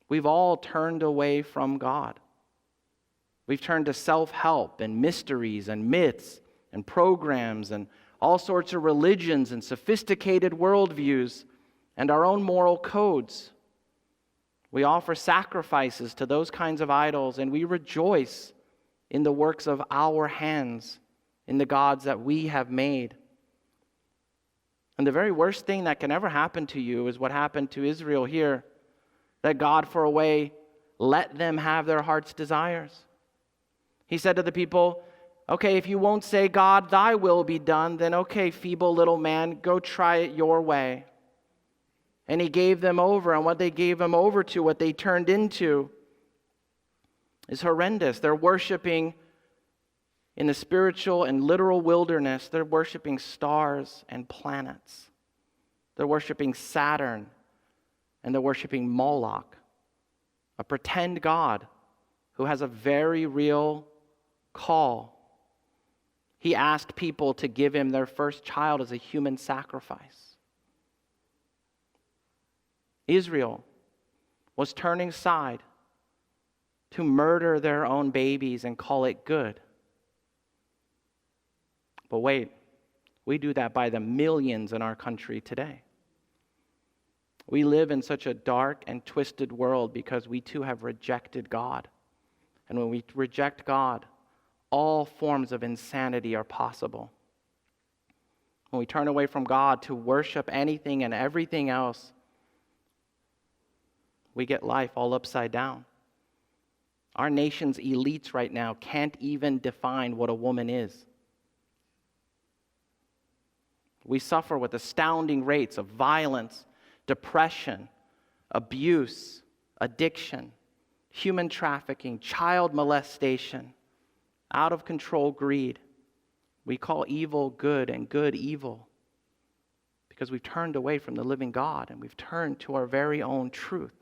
We've all turned away from God. We've turned to self-help and mysteries and myths and programs and all sorts of religions and sophisticated worldviews and our own moral codes. We offer sacrifices to those kinds of idols, and we rejoice in the works of our hands, in the gods that we have made. And the very worst thing that can ever happen to you is what happened to Israel here, that God, for a way, let them have their heart's desires. He said to the people, okay, if you won't say, God, thy will be done, then okay, feeble little man, go try it your way. And he gave them over, and what they gave him over to, what they turned into, is horrendous. They're worshiping in the spiritual and literal wilderness. They're worshiping stars and planets. They're worshiping Saturn, and they're worshiping Moloch, a pretend god who has a very real call. He asked people to give him their first child as a human sacrifice. Israel was turning aside to murder their own babies and call it good. But wait, we do that by the millions in our country today. We live in such a dark and twisted world because we too have rejected God. And when we reject God, all forms of insanity are possible. When we turn away from God to worship anything and everything else, we get life all upside down. Our nation's elites right now can't even define what a woman is. We suffer with astounding rates of violence, depression, abuse, addiction, human trafficking, child molestation, out of control greed. We call evil good and good evil because we've turned away from the living God and we've turned to our very own truth.